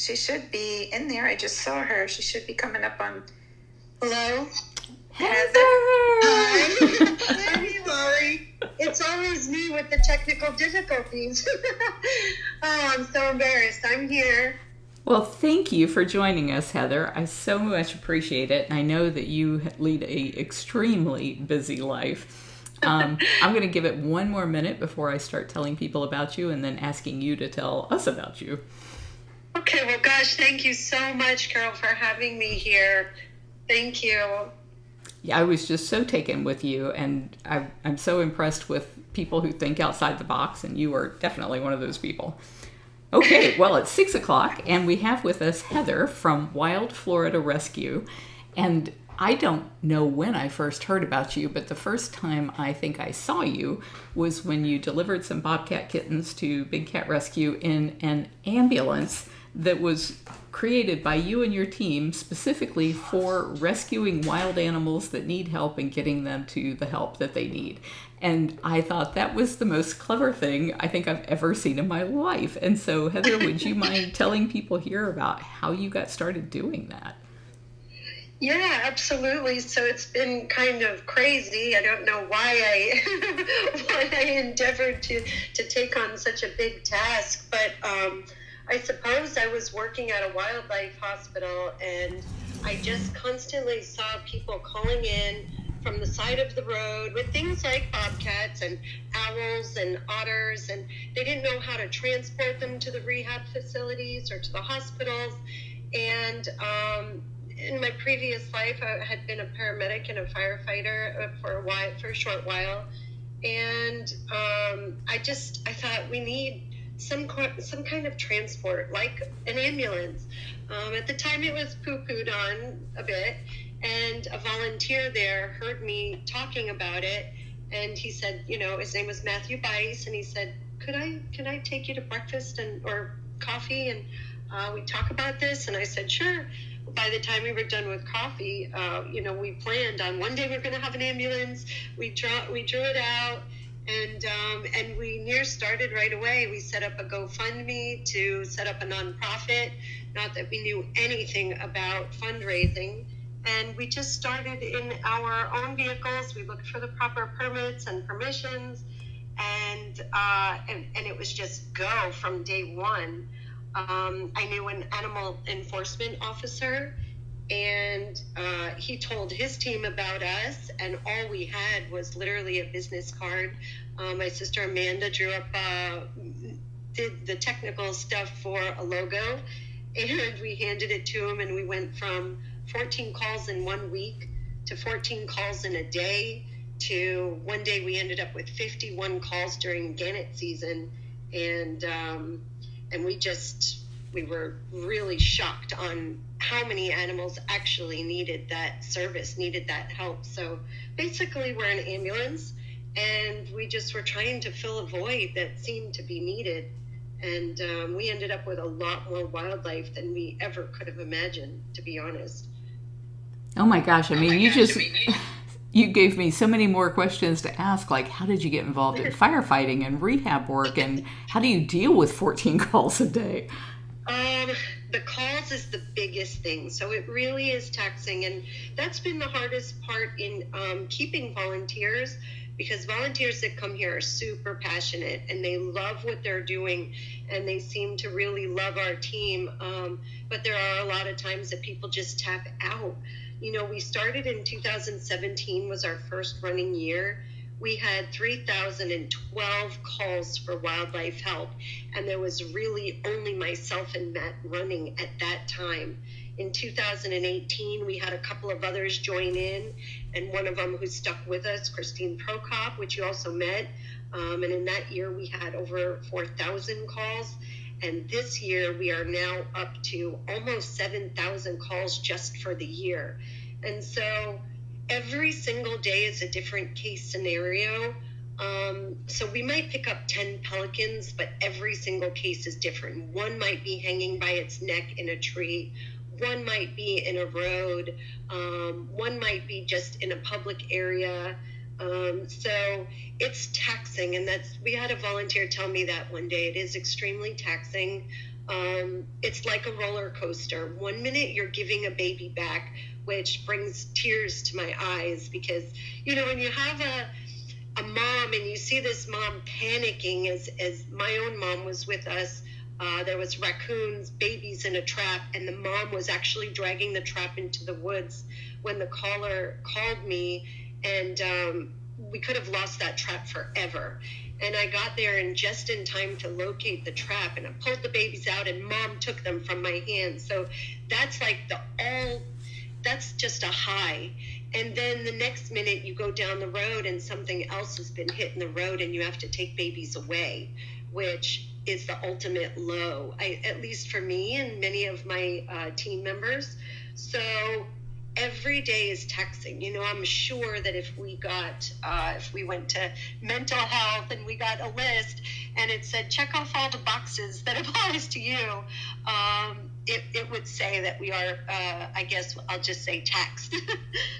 She should be in there. I just saw her. She should be coming up on. Hello? Heather! Hi. Hey, Lori. It's always me with the technical difficulties. Oh, I'm so embarrassed. I'm here. Well, thank you for joining us, Heather. I so much appreciate it. I know that you lead a extremely busy life. I'm going to give it one more minute before I start telling people about you and then asking you to tell us about you. Okay, well, gosh, thank you so much, Carol, for having me here. Thank you. Yeah, I was just so taken with you, and I'm so impressed with people who think outside the box, and you are definitely one of those people. Okay, well, it's 6 o'clock, and we have with us Heather from Wild Florida Rescue. And I don't know when I first heard about you, but the first time I think I saw you was when you delivered some bobcat kittens to Big Cat Rescue in an ambulance that was created by you and your team specifically for rescuing wild animals that need help and getting them to the help that they need. And I thought that was the most clever thing I think I've ever seen in my life. And so, Heather, would you mind telling people here about how you got started doing that? Yeah, absolutely. So it's been kind of crazy. I don't know why I endeavored to take on such a big task, but I suppose I was working at a wildlife hospital, and I just constantly saw people calling in from the side of the road with things like bobcats and owls and otters, and they didn't know how to transport them to the rehab facilities or to the hospitals. And in my previous life, I had been a paramedic and a firefighter for a short while, and I thought we need some kind of transport, like an ambulance. At the time, it was poo-pooed on a bit, and a volunteer there heard me talking about it, and he said, his name was Matthew Bice, and he said, can I take you to breakfast or coffee, and we talk about this? And I said, sure. By the time we were done with coffee, we planned on one day we're going to have an ambulance. We drew it out, and we started right away. We set up a GoFundMe to set up a nonprofit. Not that we knew anything about fundraising, and we just started in our own vehicles. We looked for the proper permits and permissions, and it was just go from day one. I knew an animal enforcement officer, and he told his team about us, and all we had was literally a business card. My sister Amanda drew up, did the technical stuff for a logo, and we handed it to him, and we went from 14 calls in 1 week to 14 calls in a day to one day we ended up with 51 calls during gannet season, and we were really shocked on how many animals actually needed that service, needed that help. So basically we're an ambulance, and we just were trying to fill a void that seemed to be needed. And we ended up with a lot more wildlife than we ever could have imagined, to be honest. Oh my gosh, you gave me so many more questions to ask, like how did you get involved in firefighting and rehab work, and how do you deal with 14 calls a day? The calls is the biggest thing. So it really is taxing. And that's been the hardest part in keeping volunteers, because volunteers that come here are super passionate and they love what they're doing, and they seem to really love our team. But there are a lot of times that people just tap out. We started in 2017 was our first running year. We had 3,012 calls for wildlife help, and there was really only myself and Matt running at that time. In 2018, we had a couple of others join in, and one of them who stuck with us, Christine Prokop, which you also met, and in that year we had over 4,000 calls, and this year we are now up to almost 7,000 calls just for the year. And so every single day is a different case scenario. So we might pick up 10 pelicans, but every single case is different. One might be hanging by its neck in a tree. One might be in a road. One might be just in a public area. So it's taxing, and we had a volunteer tell me that one day. It is extremely taxing. It's like a roller coaster. One minute you're giving a baby back, which brings tears to my eyes, because, when you have a mom and you see this mom panicking, as my own mom was with us, there was raccoons, babies in a trap, and the mom was actually dragging the trap into the woods when the caller called me, and we could have lost that trap forever. And I got there just in time to locate the trap, and I pulled the babies out, and mom took them from my hands. So that's like that's just a high. And then the next minute you go down the road and something else has been hit in the road and you have to take babies away, which is the ultimate low, at least for me and many of my team members. So every day is taxing. I'm sure that if we went to mental health and we got a list and it said, check off all the boxes that applies to you, it would say that we are, I guess I'll just say, taxed.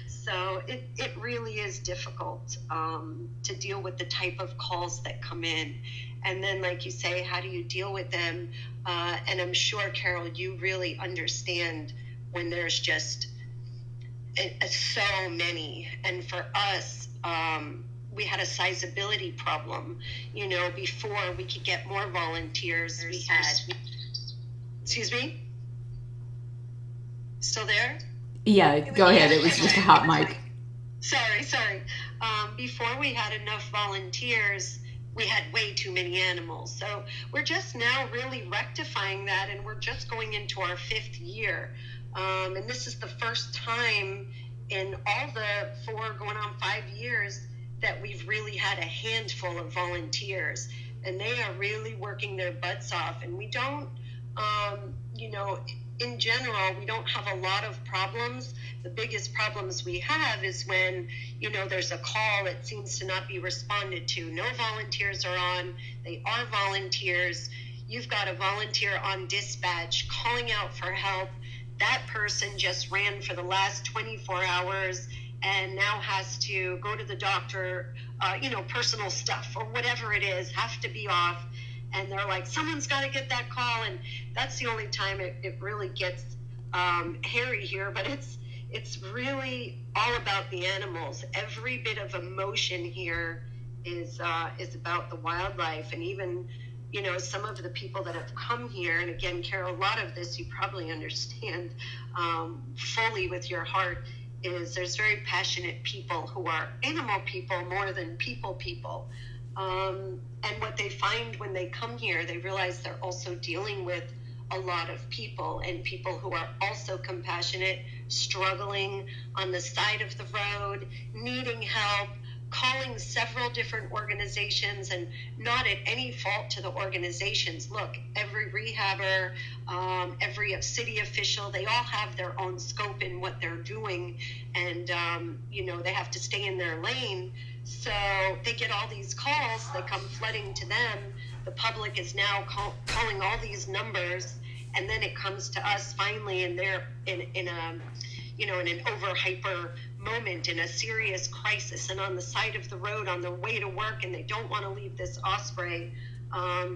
So it really is difficult to deal with the type of calls that come in. And then, like you say, how do you deal with them? And I'm sure, Carol, you really understand when there's just so many. And for us, we had a sizability problem. Before we could get more volunteers, we had... Excuse me? Still there? Yeah, go ahead. It was just a hot mic. Sorry. Before we had enough volunteers, we had way too many animals. So we're just now really rectifying that, and we're just going into our 5th year. And this is the first time in all the 4 going on 5 years that we've really had a handful of volunteers, and they are really working their butts off. And we don't, in general, we don't have a lot of problems. The biggest problems we have is when, there's a call that seems to not be responded to. No volunteers are on. They are volunteers. You've got a volunteer on dispatch calling out for help. That person just ran for the last 24 hours and now has to go to the doctor, personal stuff or whatever it is, have to be off. And they're like, someone's got to get that call. And that's the only time it really gets hairy here. But it's really all about the animals. Every bit of emotion here is about the wildlife. And even, some of the people that have come here, and again, Carol, a lot of this you probably understand fully with your heart, is there's very passionate people who are animal people more than people. And what they find when they come here, they realize they're also dealing with a lot of people, and people who are also compassionate, struggling on the side of the road, needing help, calling several different organizations, and not at any fault to the organizations. Look, every rehabber, every city official, they all have their own scope in what they're doing, and they have to stay in their lane. So they get all these calls, they come flooding to them. The public is now calling all these numbers, and then it comes to us finally, and they're in an over hyper moment, in a serious crisis, and on the side of the road on their way to work, and they don't want to leave this osprey.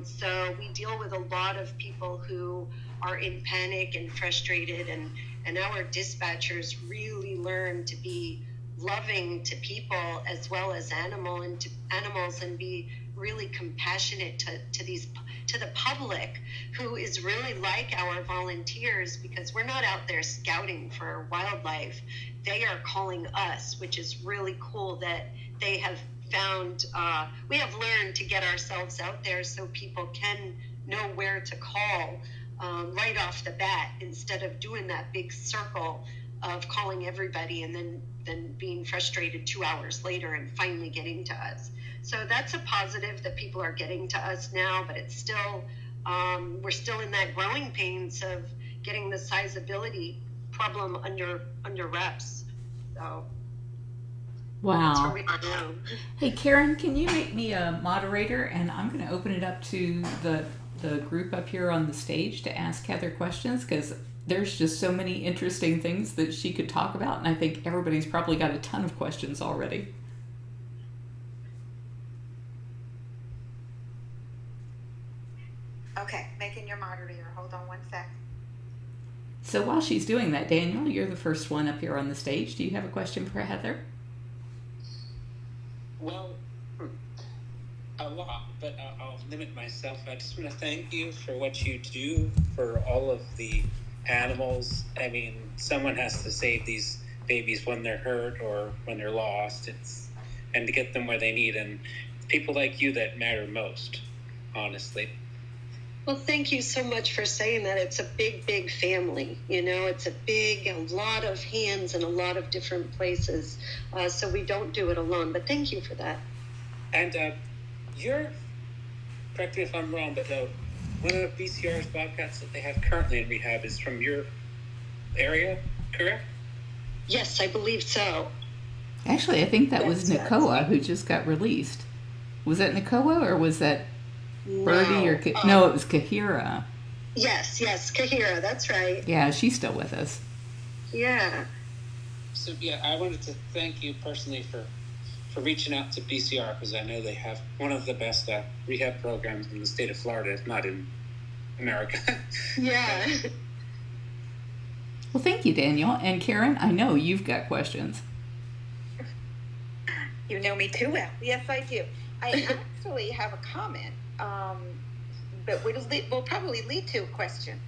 So we deal with a lot of people who are in panic and frustrated, and our dispatchers really learn to be loving to people as well as animals, and be really compassionate to the public, who is really like our volunteers, because we're not out there scouting for wildlife. They are calling us, which is really cool that they have found, we have learned to get ourselves out there so people can know where to call right off the bat, instead of doing that big circle of calling everybody and then being frustrated 2 hours later and finally getting to us. So that's a positive that people are getting to us now, but it's still, we're still in that growing pains of getting the sizability problem under wraps. So wow. That's where we are now. Hey, Karen, can you make me a moderator, and I'm going to open it up to the group up here on the stage to ask Heather questions, because there's just so many interesting things that she could talk about, and I think everybody's probably got a ton of questions already. making your moderator. Hold on one sec. So while she's doing that, Daniel, you're the first one up here on the stage. Do you have a question for Heather? Well, a lot, but I'll limit myself. I just want to thank you for what you do for all of the animals. I mean, someone has to save these babies when they're hurt or when they're lost. And to get them where they need. And it's people like you that matter most, honestly. Well, thank you so much for saying that. It's a big, big family. It's a lot of hands in a lot of different places. So we don't do it alone. But thank you for that. And correct me if I'm wrong, but one of BCR's bobcats that they have currently in rehab is from your area, correct? Yes, I believe so. Actually, I think that was Nakoa who just got released. Was that Nakoa or was that Birdie or no, it was Kahira. Yes, Kahira, that's right. Yeah, she's still with us. Yeah. So I wanted to thank you personally for reaching out to BCR, because I know they have one of the best rehab programs in the state of Florida, if not in America. Yeah. Well, thank you, Daniel. And Karen, I know you've got questions. You know me too well. Yes, I do. I actually have a comment, but will probably lead to a question.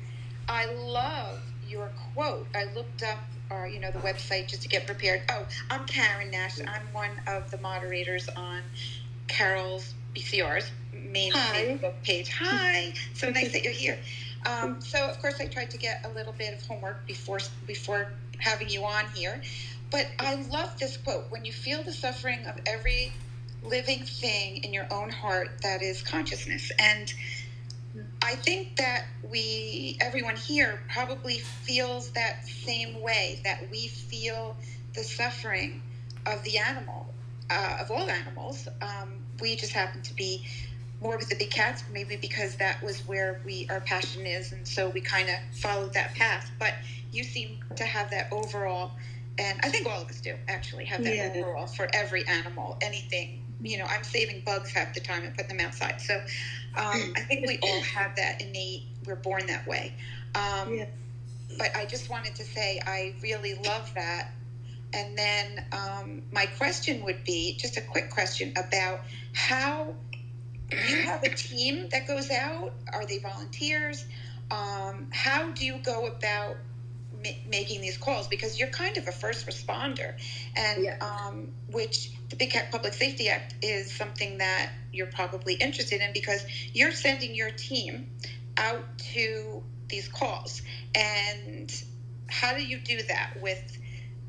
I love your quote. I looked up the website just to get prepared. Oh, I'm Karen Nash. I'm one of the moderators on Carol's BCR's main Facebook page. Hi. So nice that you're here. So, of course, I tried to get a little bit of homework before having you on here. But I love this quote. When you feel the suffering of every living thing in your own heart, that is consciousness. And I think that everyone here probably feels that same way, that we feel the suffering of the animal, of all animals. We just happen to be more with the big cats, maybe because that was where our passion is, and so we kind of followed that path. But you seem to have that overall, and I think all of us do actually have that overall for every animal, anything. I'm saving bugs half the time and putting them outside. So I think we all have that innate, we're born that way. But I just wanted to say I really love that. And then my question would be, just a quick question about how you have a team that goes out. Are they volunteers? How do you go about making these calls? Because you're kind of a first responder, and which the Big Cat Public Safety Act is something that you're probably interested in, because you're sending your team out to these calls. And how do you do that with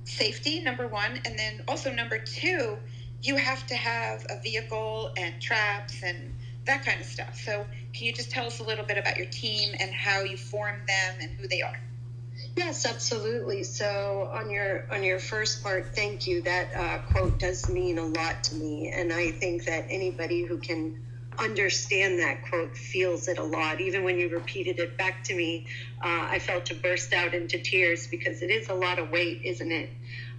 safety, number one, and then also number two, you have to have a vehicle and traps and that kind of stuff. So can you just tell us a little bit about your team and how you form them and who they are? Yes, absolutely. So on your first part, thank you. That quote does mean a lot to me. And I think that anybody who can understand that quote feels it a lot. Even when you repeated it back to me, I felt to burst out into tears, because it is a lot of weight, isn't it?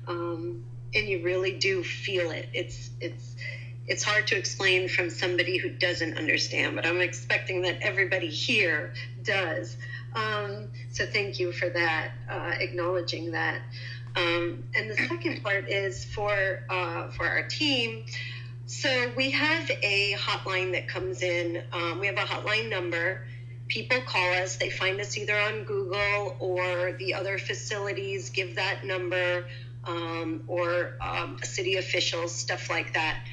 And you really do feel it. It's hard to explain from somebody who doesn't understand, but I'm expecting that everybody here does. So thank you for that, acknowledging that. And the second part is for our team. So we have a hotline that comes in. We have a hotline number. People call us. They find us either on Google or the other facilities give that number, or city officials, stuff like that.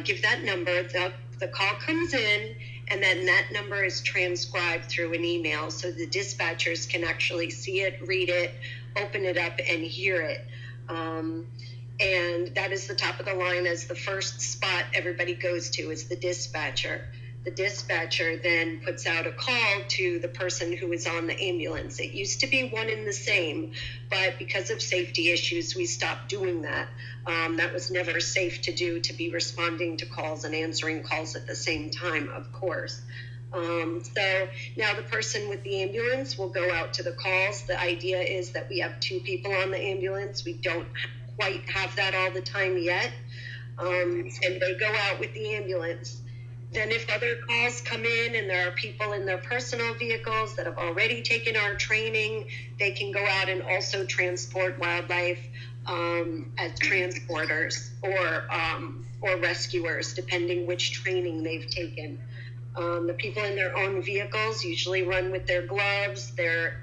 Give that number. The call comes in, and then that number is transcribed through an email, so the dispatchers can actually see it, read it, open it up, and hear it. And that is the top of the line as the first spot everybody goes to is the dispatcher. The dispatcher then puts out a call to the person who is on the ambulance. It used to be one and the same, but because of safety issues, we stopped doing that. That was never safe to do, to be responding to calls and answering calls at the same time, of course. So now the person with the ambulance will go out to the calls. The idea is that we have 2 people on the ambulance. We don't quite have that all the time yet. And they go out with the ambulance. And if other calls come in and there are people in their personal vehicles that have already taken our training, they can go out and also transport wildlife as transporters or rescuers, depending which training they've taken. The people in their own vehicles usually run with their gloves, their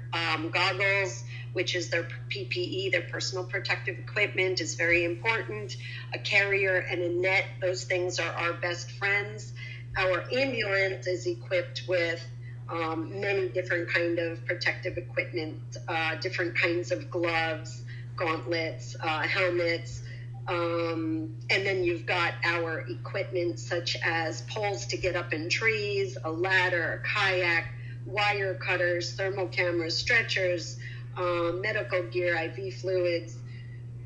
goggles, which is their PPE, their personal protective equipment is very important. A carrier and a net, those things are our best friends. Our ambulance is equipped with many different kind of protective equipment, different kinds of gloves, gauntlets, helmets, and then you've got our equipment such as poles to get up in trees, a ladder, a kayak, wire cutters, thermal cameras, stretchers, medical gear, IV fluids,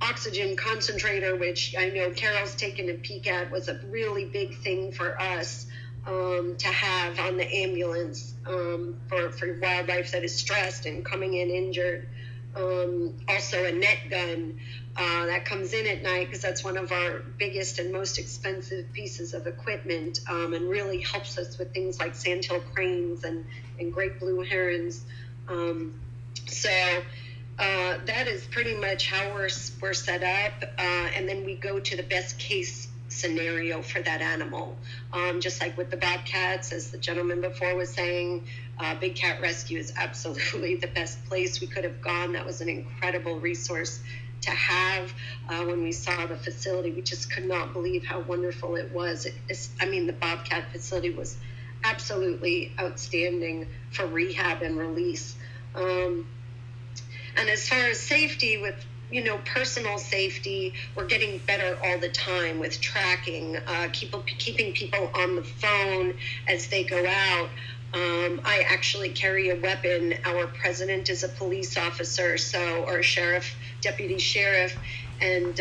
oxygen concentrator, which I know Carol's taken a peek at, was a really big thing for us to have on the ambulance for wildlife that is stressed and coming in injured. Also a net gun that comes in at night, because that's one of our biggest and most expensive pieces of equipment, and really helps us with things like sandhill cranes and great blue herons. So that is pretty much how we're set up, and then we go to the best case scenario for that animal. Just like with the bobcats, as the gentleman before was saying, Big Cat Rescue is absolutely the best place we could have gone. That was an incredible resource to have. When we saw the facility, we just could not believe how wonderful it was. The bobcat facility was absolutely outstanding for rehab and release. And as far as safety, with personal safety, we're getting better all the time with tracking, keeping people on the phone as they go out. I actually carry a weapon. Our president is a police officer, or a sheriff, deputy sheriff, and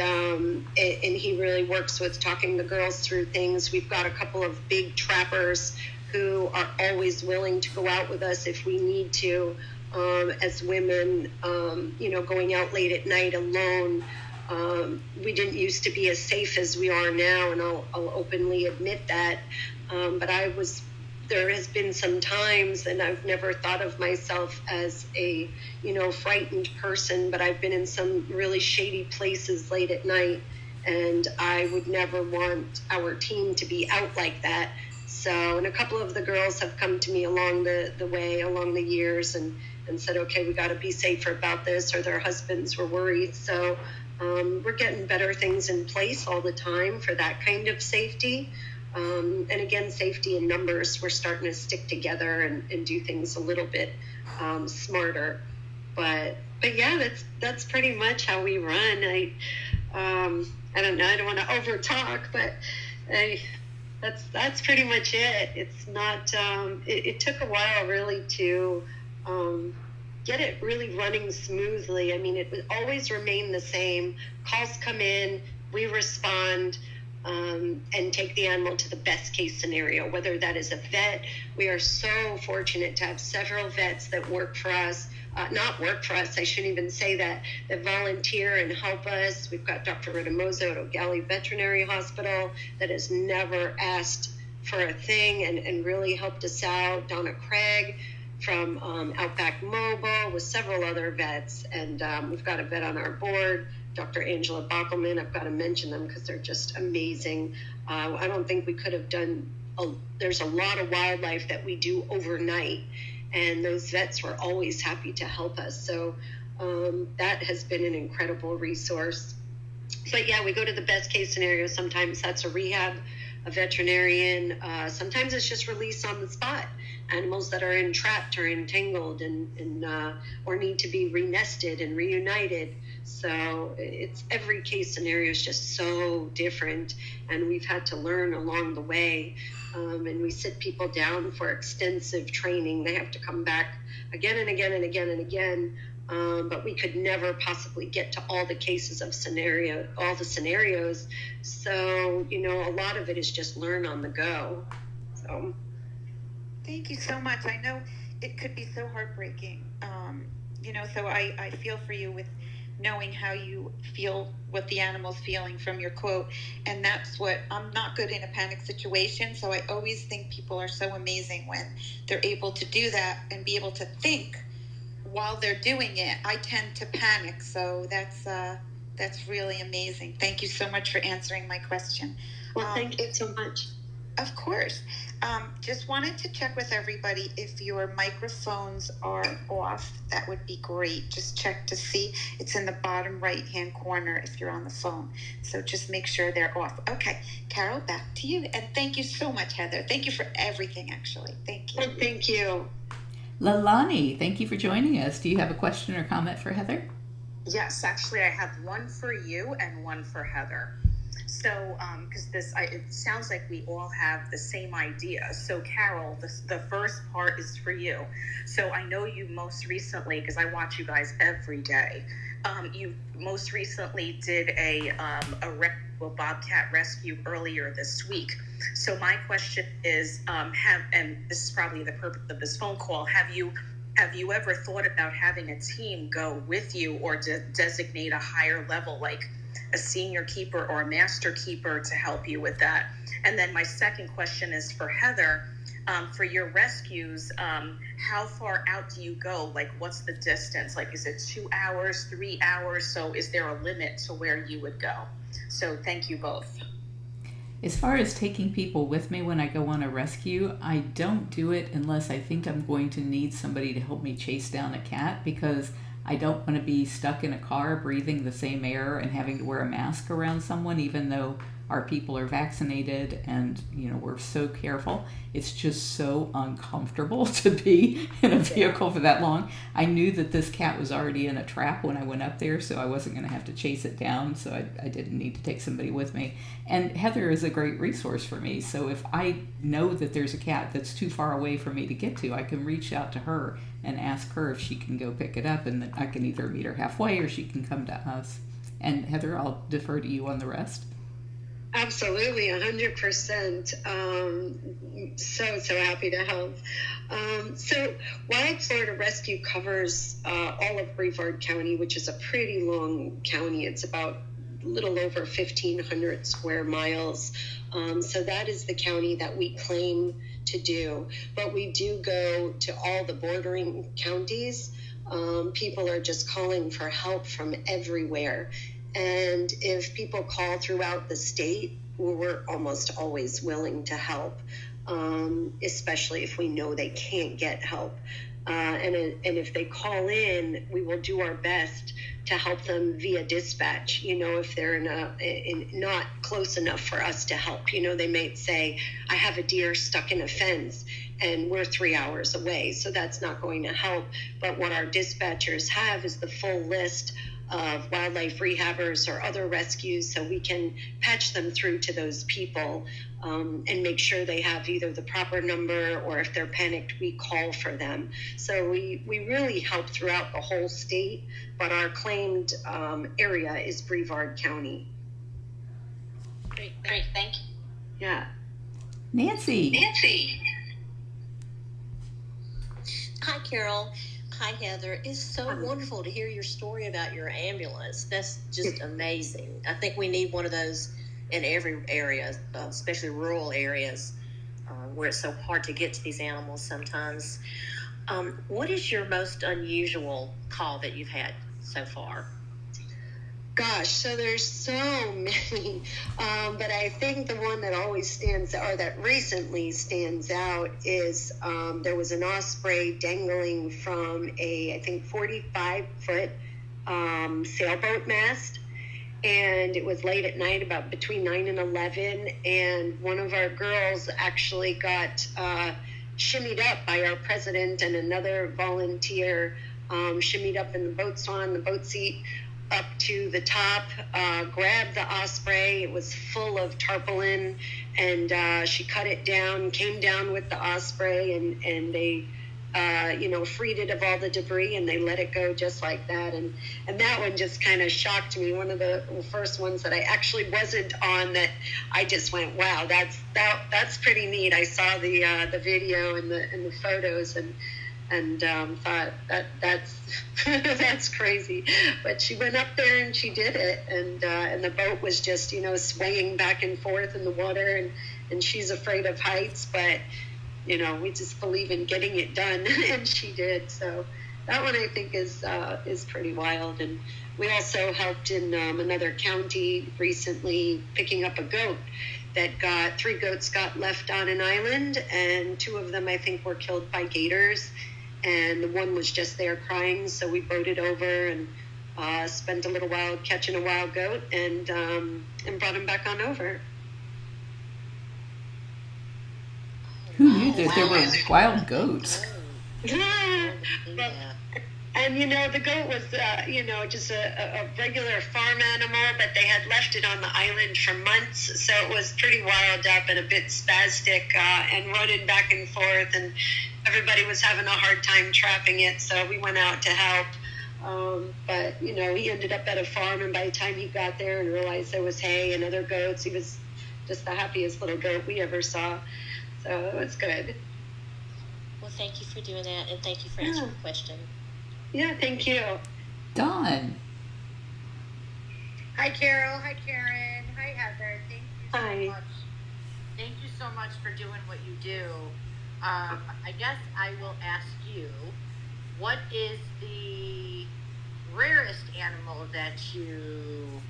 he really works with talking the girls through things. We've got a couple of big trappers who are always willing to go out with us if we need to. As women, going out late at night alone, we didn't used to be as safe as we are now, and I'll openly admit that. But there has been some times, and I've never thought of myself as a, frightened person, but I've been in some really shady places late at night, and I would never want our team to be out like that. So, and a couple of the girls have come to me along the way, along the years, and said, okay, we got to be safer about this, or their husbands were worried. So we're getting better things in place all the time for that kind of safety. And again, safety in numbers, we're starting to stick together and do things a little bit smarter. But yeah, that's pretty much how we run. I don't know, I don't want to over talk, but that's pretty much it. It's not, it took a while really to get it really running smoothly. It would always remain the same. Calls come in, we respond, and take the animal to the best case scenario, whether that is a vet. We are so fortunate to have several vets that work for us, not work for us, I shouldn't even say that volunteer and help us. We've got Dr. Rodamozo at O'Galley Veterinary Hospital that has never asked for a thing and really helped us out. Donna Craig from Outback Mobile, with several other vets, and we've got a vet on our board, Dr. Angela Bockelman. I've got to mention them because they're just amazing. I don't think we could have done, there's a lot of wildlife that we do overnight, and those vets were always happy to help us. So that has been an incredible resource. But yeah, we go to the best case scenario. Sometimes that's a rehab, a veterinarian. Sometimes it's just release on the spot. Animals that are entrapped or entangled and or need to be renested and reunited. So it's every case scenario is just so different, and we've had to learn along the way. And we sit people down for extensive training. They have to come back again and again and again and again. But we could never possibly get to all the cases of all the scenarios. So, a lot of it is just learn on the go. So. Thank you so much. I know it could be so heartbreaking. So I feel for you with knowing how you feel, what the animal's feeling from your quote. And that's what, I'm not good in a panic situation, so I always think people are so amazing when they're able to do that and be able to think while they're doing it. I tend to panic, so that's really amazing. Thank you so much for answering my question. Well, thank you so much. Of course. Just wanted to check with everybody if your microphones are off. That would be great. Just check to see. It's in the bottom right-hand corner if you're on the phone. So just make sure they're off. Okay, Carol, back to you. And thank you so much, Heather. Thank you for everything, actually. Thank you. Well, thank you. Lalani, thank you for joining us. Do you have a question or comment for Heather? Yes, actually, I have one for you and one for Heather. So, because it sounds like we all have the same idea. So, Carol, the first part is for you. So, I know you most recently, because I watch you guys every day, you most recently did a bobcat rescue earlier this week. So, my question is, and this is probably the purpose of this phone call, have you ever thought about having a team go with you or designate a higher level, like a senior keeper or a master keeper, to help you with that? And then my second question is for Heather. For your rescues, how far out do you go? Like, what's the distance? Like, is it 2 hours, 3 hours? So is there a limit to where you would go? So thank you both. As far as taking people with me when I go on a rescue, I don't do it unless I think I'm going to need somebody to help me chase down a cat, because I don't want to be stuck in a car breathing the same air and having to wear a mask around someone, even though our people are vaccinated and, you know, we're so careful. It's just so uncomfortable to be in a vehicle for that long. I knew that this cat was already in a trap when I went up there, so I wasn't going to have to chase it down, so I didn't need to take somebody with me. And Heather is a great resource for me, so if I know that there's a cat that's too far away for me to get to, I can reach out to her and ask her if she can go pick it up, and then I can either meet her halfway or she can come to us. And Heather, I'll defer to you on the rest. Absolutely, 100%. So happy to help. So Wild Florida Rescue covers all of Brevard County, which is a pretty long county. It's about a little over 1,500 square miles. So that is the county that we claim to do. But we do go to all the bordering counties. People are just calling for help from everywhere. And if people call throughout the state, we're almost always willing to help, especially if we know they can't get help. And if they call in, we will do our best to help them via dispatch. You know, if they're not close enough for us to help, you know, they may say, I have a deer stuck in a fence and we're 3 hours away. So that's not going to help. But what our dispatchers have is the full list of wildlife rehabbers or other rescues, so we can patch them through to those people and make sure they have either the proper number, or if they're panicked, we call for them. So we really help throughout the whole state, but our claimed area is Brevard County. Great, thank you. Yeah. Nancy. Hi, Carol. Hi, Heather. It's so wonderful to hear your story about your ambulance. That's just amazing. I think we need one of those in every area, especially rural areas where it's so hard to get to these animals sometimes. What is your most unusual call that you've had so far? Gosh, so there's so many, but I think the one that always stands out, or that recently stands out, is there was an osprey dangling from I think 45-foot sailboat mast, and it was late at night, about between 9 and 11, and one of our girls actually got shimmied up by our president and another volunteer, shimmied up in the boat seat, up to the top, grabbed the osprey. It was full of tarpaulin, and she cut it down, came down with the osprey, and they freed it of all the debris, and they let it go just like that. And that one just kind of shocked me. One of the first ones that I actually wasn't on, that I just went, wow, that's pretty neat. I saw the video and the photos, and and thought that's that's crazy. But she went up there and she did it, and the boat was just swaying back and forth in the water, and she's afraid of heights, but we just believe in getting it done, and she did. So that one I think is pretty wild. And we also helped in another county recently picking up a goat that got 3 goats got left on an island, and 2 of them I think were killed by gators, and the one was just there crying. So we boated over and spent a little while catching a wild goat, and brought him back on over. Who knew that there were wild goats? Well, and the goat was just a regular farm animal, but they had left it on the island for months, so it was pretty wild up and a bit spastic, and running back and forth, and everybody was having a hard time trapping it, so we went out to help. But he ended up at a farm, and by the time he got there and realized there was hay and other goats, he was just the happiest little goat we ever saw. So it was good. Well, thank you for doing that, and thank you for answering the question. Yeah, thank you. Dawn. Hi, Carol. Hi, Karen. Hi, Heather. Thank you so Hi. much. Thank you so much for doing what you do. I guess I will ask you, what is the rarest animal that you,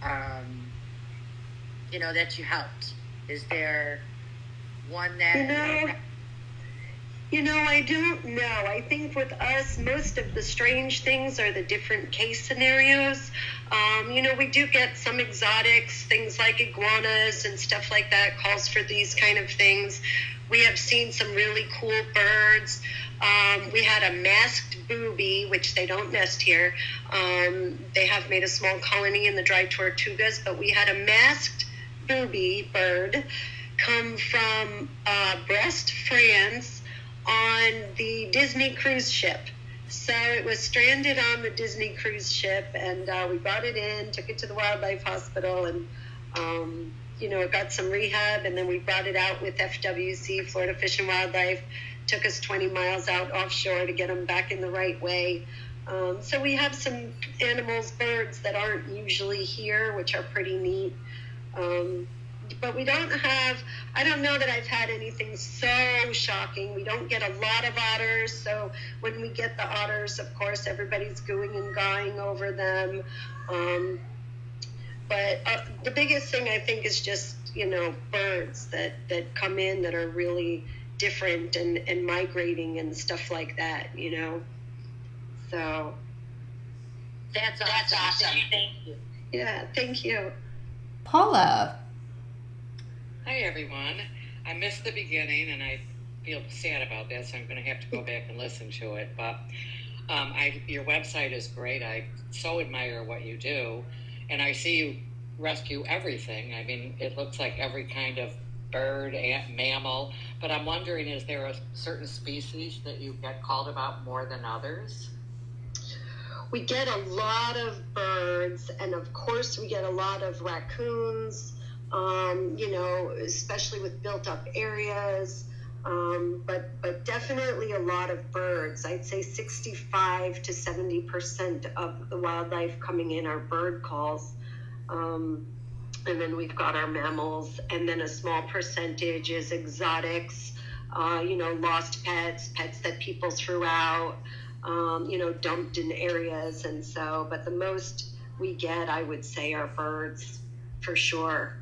that you helped? Is there one that... I don't know. I think with us, most of the strange things are the different case scenarios. We do get some exotics, things like iguanas and stuff like that, calls for these kind of things. We have seen some really cool birds. We had a masked booby, which they don't nest here. They have made a small colony in the dry tortugas, but we had a masked booby bird come from Brest, France, on the Disney cruise ship. So it was stranded on the Disney cruise ship, and we brought it in, took it to the wildlife hospital, and it got some rehab, and then we brought it out with FWC, Florida Fish and Wildlife. Took us 20 miles out offshore to get them back in the right way. So we have some animals, birds that aren't usually here, which are pretty neat. But we don't have, I don't know that I've had anything so shocking. We don't get a lot of otters, so when we get the otters, of course, everybody's gooing and gawing over them. But the biggest thing, I think, is just, birds that come in that are really different and migrating and stuff like that, So. That's awesome. Thank you. Yeah, thank you. Paula. Hi, everyone. I missed the beginning, and I feel sad about that, so I'm going to have to go back and listen to it. But your website is great. I so admire what you do, and I see you rescue everything. I mean, it looks like every kind of bird and mammal, but I'm wondering, is there a certain species that you get called about more than others? We get a lot of birds, and of course we get a lot of raccoons, especially with built-up areas, but definitely a lot of birds. I'd say 65 to 70% of the wildlife coming in are bird calls. And then we've got our mammals, and then a small percentage is exotics, lost pets that people threw out, dumped in areas. And so, but the most we get, I would say, are birds for sure.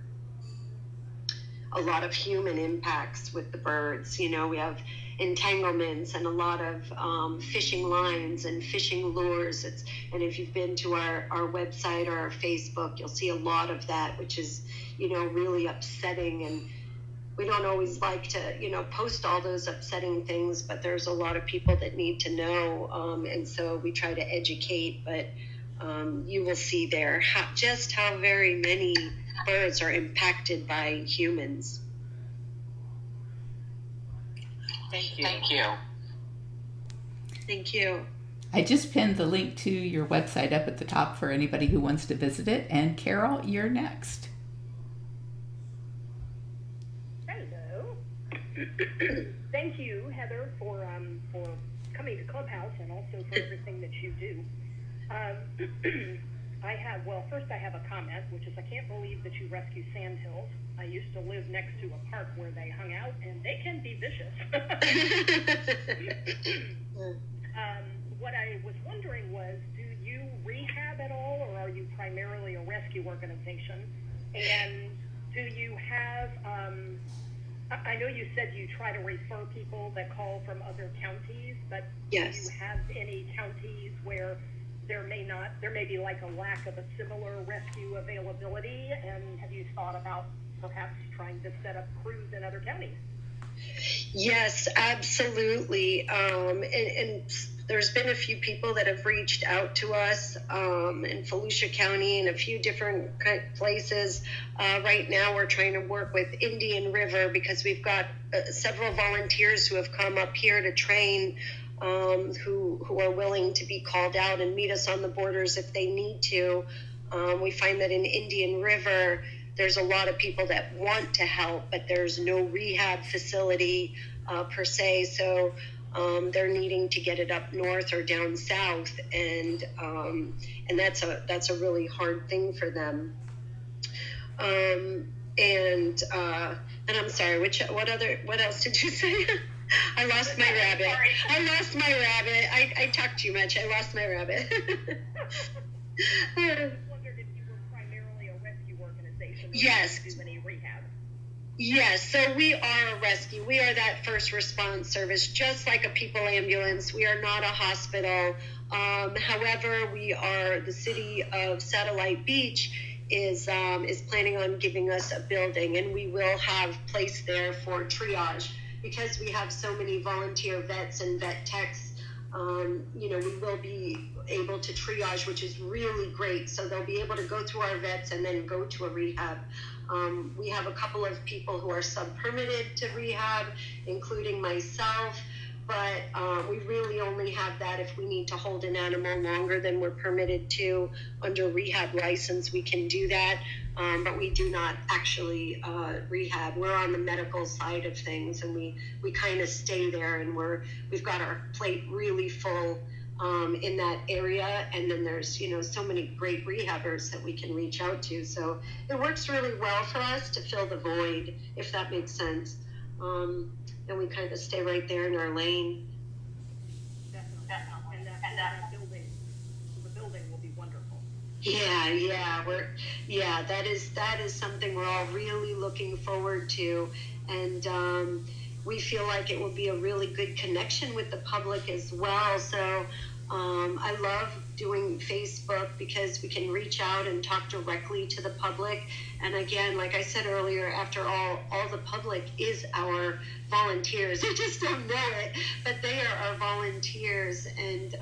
A lot of human impacts with the birds. We have entanglements and a lot of fishing lines and fishing lures. And if you've been to our website or our Facebook, you'll see a lot of that, which is, really upsetting. And we don't always like to, post all those upsetting things, but there's a lot of people that need to know. And so we try to educate, but you will see there just how very many birds are impacted by humans. Thank you. Thank you. I just pinned the link to your website up at the top for anybody who wants to visit it. And Carol, you're next. Hello. thank you, Heather, for coming to Clubhouse and also for everything that you do. First I have a comment, which is I can't believe that you rescue sandhills. I used to live next to a park where they hung out, and they can be vicious. What I was wondering was, do you rehab at all, or are you primarily a rescue organization? And do you have, I know you said you try to refer people that call from other counties, but Yes. do you have any counties where there may be like a lack of a similar rescue availability? And have you thought about perhaps trying to set up crews in other counties? Yes, absolutely. And there's been a few people that have reached out to us in Volusia County and a few different places. Right now we're trying to work with Indian River because we've got several volunteers who have come up here to train, who are willing to be called out and meet us on the borders if they need to. We find that in Indian River, there's a lot of people that want to help, but there's no rehab facility per se. So they're needing to get it up north or down south, and that's a really hard thing for them. And I'm sorry, what else did you say? I lost my rabbit. I talked too much. I lost my rabbit. Yes. Do any rehab? Yes, so we are a rescue. We are that first response service, just like a people ambulance. We are not a hospital. However, the city of Satellite Beach is planning on giving us a building, and we will have place there for triage because we have so many volunteer vets and vet techs. We will be able to triage, which is really great. So they'll be able to go through our vets and then go to a rehab. We have a couple of people who are sub-permitted to rehab, including myself, but we really only have that if we need to hold an animal longer than we're permitted to. Under rehab license, we can do that, but we do not actually rehab. We're on the medical side of things, and we kind of stay there, and we've got our plate really full in that area, and then there's so many great rehabbers that we can reach out to, so it works really well for us to fill the void, if that makes sense. And we kind of stay right there in our lane. Definitely. And the building will be wonderful. That is something we're all really looking forward to, and we feel like it will be a really good connection with the public as well. So I love doing Facebook because we can reach out and talk directly to the public. And again, like I said earlier, after all the public is our volunteers. They just don't know it, but they are our volunteers. And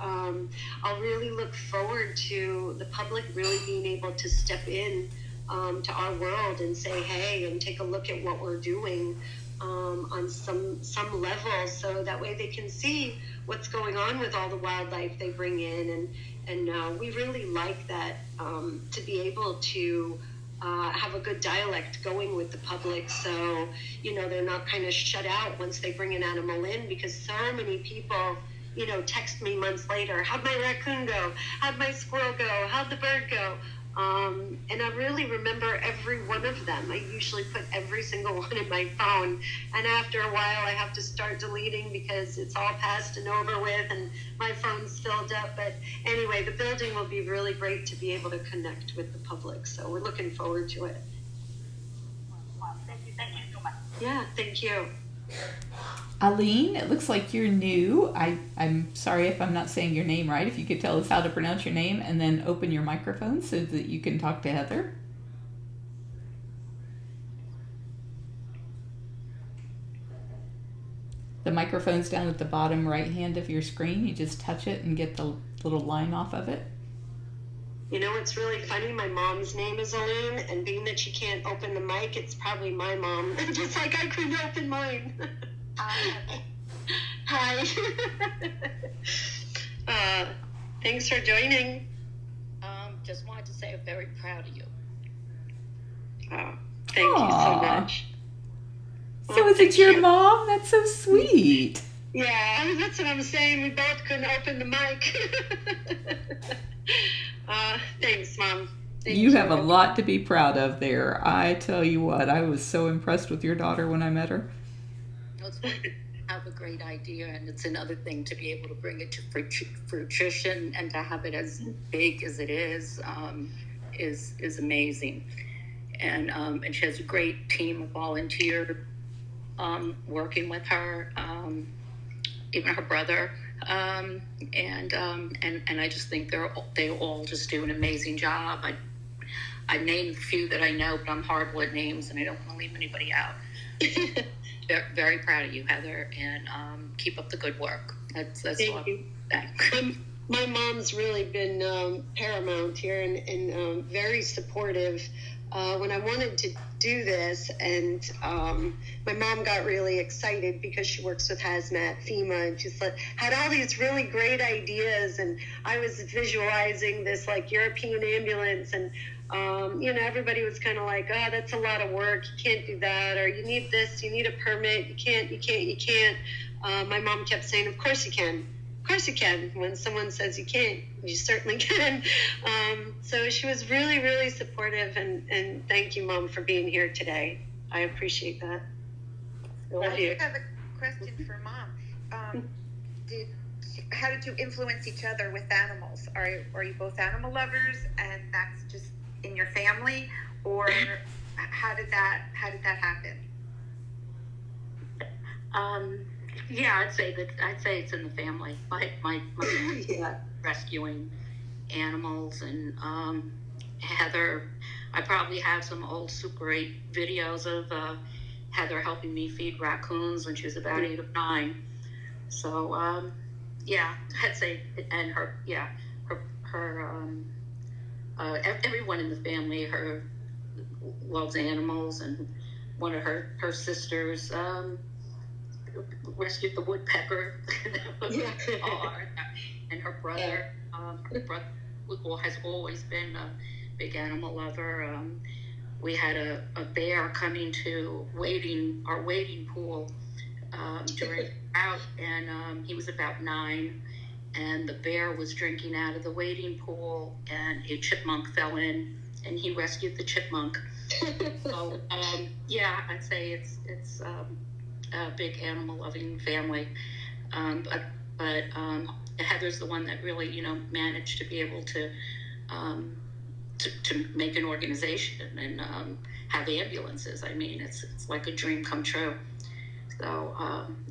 I'll really look forward to the public really being able to step in to our world and say, hey, and take a look at what we're doing on some level, so that way they can see what's going on with all the wildlife they bring in, and we really like that, to be able to have a good dialect going with the public, so they're not kind of shut out once they bring an animal in, because so many people text me months later, how'd my raccoon go, how'd my squirrel go, how'd the bird go. And I really remember every one of them. I usually put every single one in my phone, and after a while I have to start deleting because it's all passed and over with and my phone's filled up. But anyway, the building will be really great to be able to connect with the public, so we're looking forward to it. Thank you so much. Yeah, thank you. Aline, it looks like you're new. I'm sorry if I'm not saying your name right. If you could tell us how to pronounce your name and then open your microphone so that you can talk to Heather. The microphone's down at the bottom right hand of your screen. You just touch it and get the little line off of it. It's really funny. My mom's name is Aline, and being that she can't open the mic, it's probably my mom. Just like I couldn't open mine. Hi. Thanks for joining. Just wanted to say I'm very proud of you. Oh, thank you so much. So is it your mom? That's so sweet. Yeah, that's what I'm saying. We both couldn't open the mic. Thanks, Mom. You have a lot to be proud of there. I tell you what, I was so impressed with your daughter when I met her. It's one thing to have a great idea, and it's another thing to be able to bring it to fruition and to have it as big as it is amazing. And she has a great team of volunteers working with her, even her brother. And I just think they all just do an amazing job. I named a few that I know, but I'm horrible at names, and I don't want to leave anybody out. Very, very proud of you, Heather, and keep up the good work. That's Thank you. My mom's really been paramount here and very supportive. When I wanted to do this, and my mom got really excited because she works with Hazmat, FEMA, and she's had all these really great ideas, and I was visualizing this like European ambulance, and everybody was kind of like, oh, that's a lot of work, you can't do that, or you need this, you need a permit, you can't. My mom kept saying, of course you can. Of course you can. When someone says you can't, you certainly can. So she was really, really supportive, and thank you, Mom, for being here today. I appreciate that. I do have a question for Mom. How did you influence each other with animals? Are you both animal lovers, and that's just in your family, or how did that happen? Yeah, I'd say it's in the family. My Yeah. rescuing animals, and Heather, I probably have some old Super 8 videos of Heather helping me feed raccoons when she was about 8 or 9. So yeah, I'd say, and her everyone in the family loves animals, and one of her sisters rescued the woodpecker. And her brother, has always been a big animal lover. We had a bear coming to our wading pool during out, and he was about 9, and the bear was drinking out of the wading pool, and a chipmunk fell in, and he rescued the chipmunk. So yeah, I'd say it's a big animal loving family, but Heather's the one that really managed to be able to make an organization and have ambulances. I mean, it's like a dream come true. So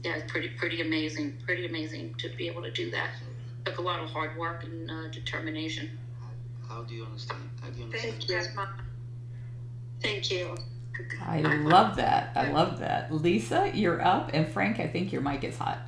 yeah, it's pretty amazing to be able to do that. It took a lot of hard work and determination. How do you understand? Thank you, Mom. Thank you. I love that. I love that. Lisa, you're up, and Frank, I think your mic is hot.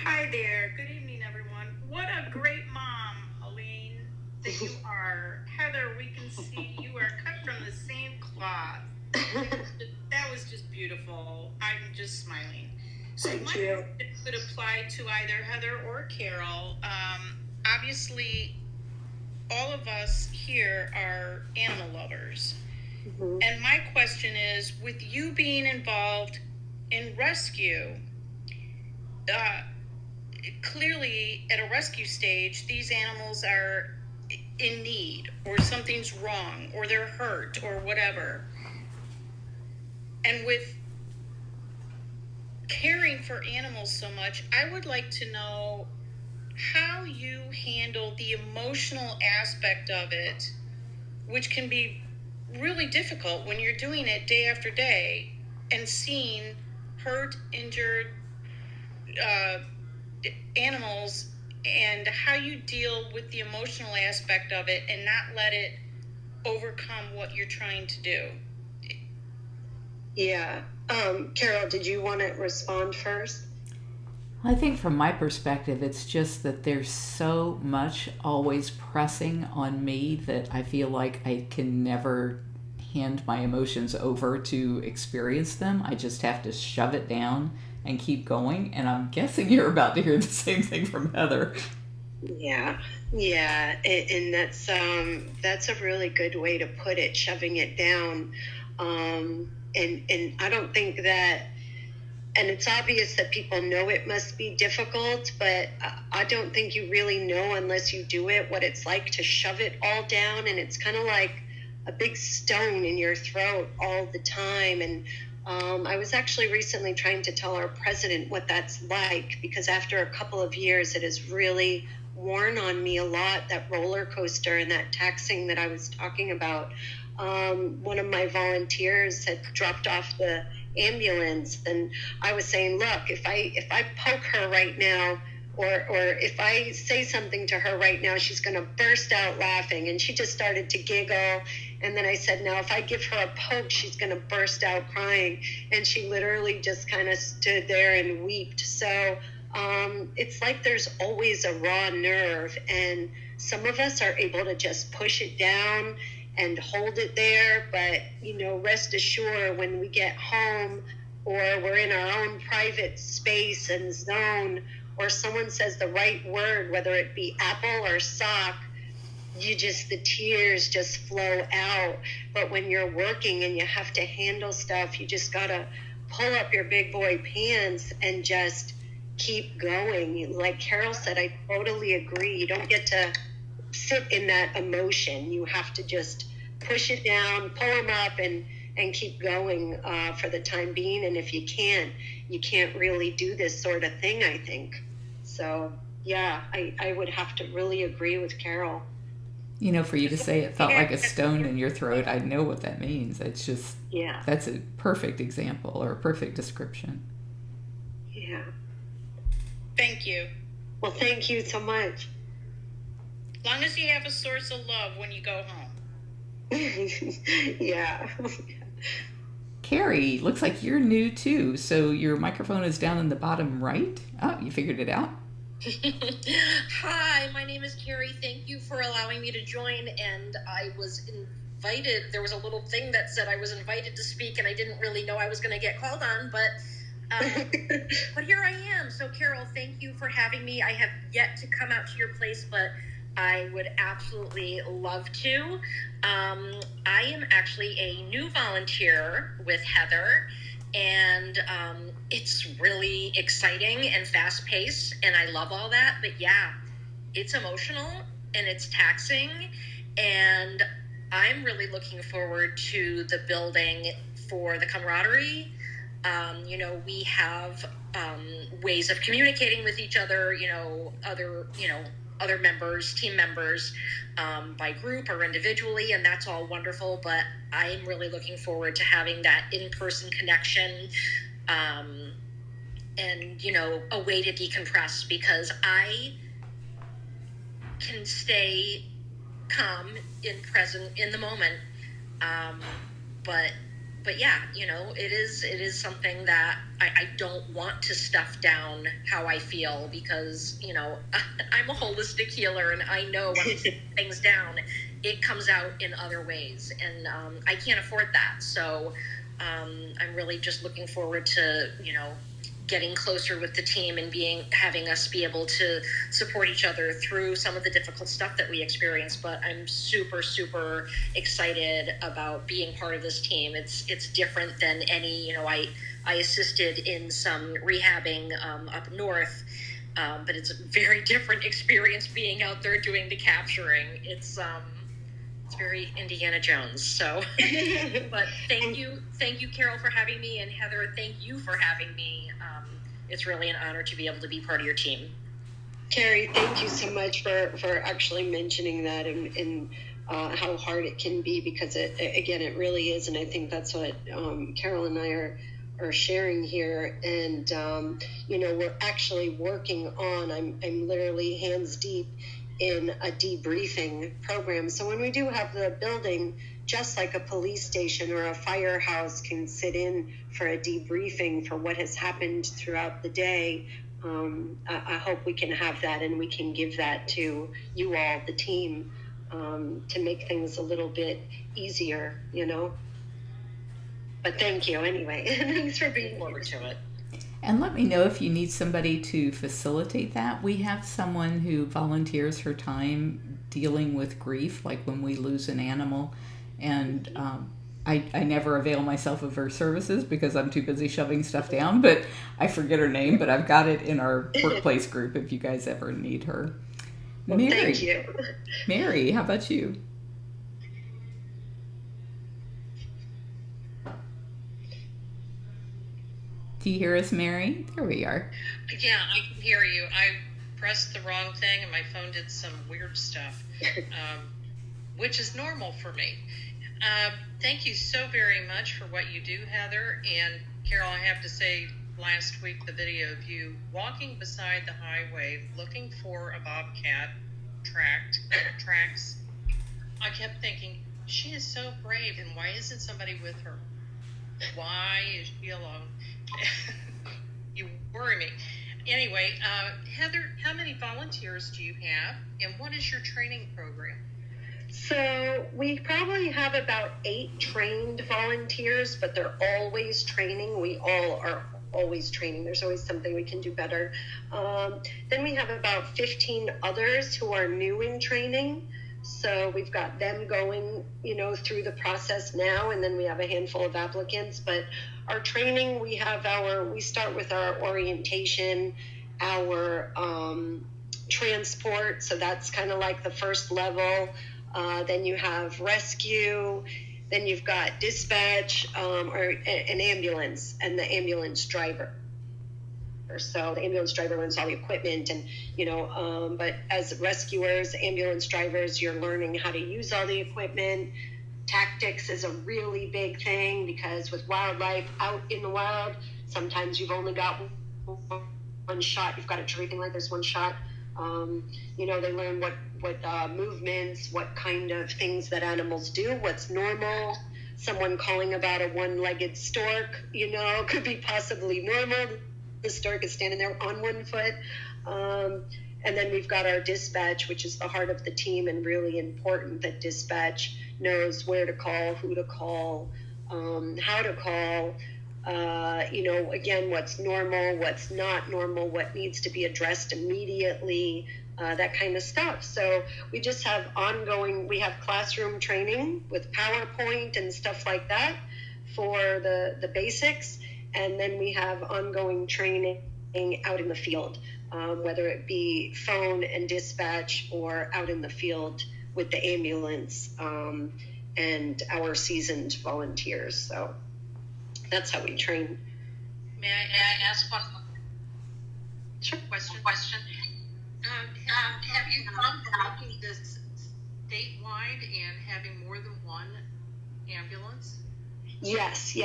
Hi there. Good evening, everyone. What a great mom, Helene, that you are. Heather, we can see you are cut from the same cloth. That was just beautiful. I'm just smiling. So my question could apply to either Heather or Carol. Obviously, all of us here are animal lovers. Mm-hmm. And my question is, with you being involved in rescue, clearly at a rescue stage, these animals are in need, or something's wrong, or they're hurt, or whatever. And with caring for animals so much, I would like to know how you handle the emotional aspect of it, which can be really difficult when you're doing it day after day and seeing hurt, injured animals, and how you deal with the emotional aspect of it and not let it overcome what you're trying to do. Yeah. Carol, did you want to respond first? I think from my perspective, it's just that there's so much always pressing on me that I feel like I can never hand my emotions over to experience them. I just have to shove it down and keep going. And I'm guessing you're about to hear the same thing from Heather. Yeah. And that's a really good way to put it, shoving it down. and I don't think that, and it's obvious that people know it must be difficult, but I don't think you really know unless you do it what it's like to shove it all down. And it's kind of like a big stone in your throat all the time. And I was actually recently trying to tell our president what that's like, because after a couple of years, it has really worn on me a lot, that roller coaster and that taxing that I was talking about. One of my volunteers had dropped off the ambulance, and I was saying, look, if I poke her right now, or if I say something to her right now, she's going to burst out laughing. And she just started to giggle. And then I said, now if I give her a poke, she's going to burst out crying. And she literally just kind of stood there and wept. So it's like there's always a raw nerve, and some of us are able to just push it down and hold it there. But, rest assured, when we get home or we're in our own private space and zone, or someone says the right word, whether it be apple or sock, the tears just flow out. But when you're working and you have to handle stuff, you just got to pull up your big boy pants and just keep going. Like Carol said, I totally agree. You don't get to sit in that emotion. You have to just push it down, pull them up, and keep going for the time being. And if you can't really do this sort of thing, I think. So, yeah, I would have to really agree with Carol. For you to say it felt like a stone in your throat, I know what that means. It's just, that's a perfect example or a perfect description. Yeah. Thank you. Well, thank you so much. As long as you have a source of love when you go home. Yeah. Carrie, looks like you're new too. So your microphone is down in the bottom right. Oh, you figured it out. Hi, my name is Carrie. Thank you for allowing me to join. And I was invited. There was a little thing that said I was invited to speak, and I didn't really know I was going to get called on, but here I am. So Carol, thank you for having me. I have yet to come out to your place, but I would absolutely love to. I am actually a new volunteer with Heather, and it's really exciting and fast-paced, and I love all that. But yeah, it's emotional and it's taxing, and I'm really looking forward to the building for the camaraderie. We have ways of communicating with each other, other members, team members, by group or individually, and that's all wonderful. But I'm really looking forward to having that in-person connection, and a way to decompress, because I can stay calm in the moment, but yeah, it is something that I don't want to stuff down how I feel, because, I'm a holistic healer, and I know when I put things down, it comes out in other ways, and I can't afford that. So I'm really just looking forward to, getting closer with the team and having us be able to support each other through some of the difficult stuff that we experience. But I'm super, super excited about being part of this team. It's different than any, I assisted in some rehabbing up north, but it's a very different experience being out there doing the capturing. It's very Indiana Jones. So, but thank you, Carol, for having me, and Heather, thank you for having me. It's really an honor to be able to be part of your team. Carrie, thank you so much for actually mentioning that, and how hard it can be, because it really is, and I think that's what Carol and I are sharing here. And we're actually working on. I'm literally hands deep in a debriefing program. So when we do have the building, just like a police station or a firehouse can sit in for a debriefing for what has happened throughout the day, I hope we can have that, and we can give that to you all, the team, to make things a little bit easier, But thank you anyway. Thanks for being forward to it. And let me know if you need somebody to facilitate that. We have someone who volunteers her time dealing with grief, like when we lose an animal. And I never avail myself of her services because I'm too busy shoving stuff down, but I forget her name, but I've got it in our workplace group if you guys ever need her. Well, Mary. thank you. Mary, how about you? Do you hear us, Mary? There we are. Yeah, I can hear you. I pressed the wrong thing and my phone did some weird stuff, which is normal for me. Thank you so very much for what you do, Heather. And Carol, I have to say, last week, the video of you walking beside the highway looking for a bobcat tracks, I kept thinking, she is so brave, and why isn't somebody with her? Why is she alone? You worry me. Anyway, Heather, how many volunteers do you have, and what is your training program? So we probably have about 8 trained volunteers, but they're always training. We all are always training. There's always something we can do better. Then we have about 15 others who are new in training. So we've got them going, through the process now, and then we have a handful of applicants. But our training, we start with our orientation, our transport. So that's kind of like the first level. Then you have rescue. Then you've got dispatch, or an ambulance, and the ambulance driver. So the ambulance driver runs all the equipment, and but as rescuers, ambulance drivers, you're learning how to use all the equipment. Tactics is a really big thing because with wildlife out in the wild, sometimes you've only got one shot. You've got to treat everything like there's one shot. They learn what movements, what kind of things that animals do, what's normal. Someone calling about a one-legged stork, could be possibly normal. The stork is standing there on one foot. And then we've got our dispatch, which is the heart of the team, and really important that dispatch knows where to call, who to call, how to call, again, what's normal, what's not normal, what needs to be addressed immediately, that kind of stuff. So we just have we have classroom training with PowerPoint and stuff like that for the basics. And then we have ongoing training out in the field, whether it be phone and dispatch or out in the field with the ambulance and our seasoned volunteers. So that's how we train. May I ask one Sure. question? Have you thought about making this statewide and having more than one ambulance? Yes.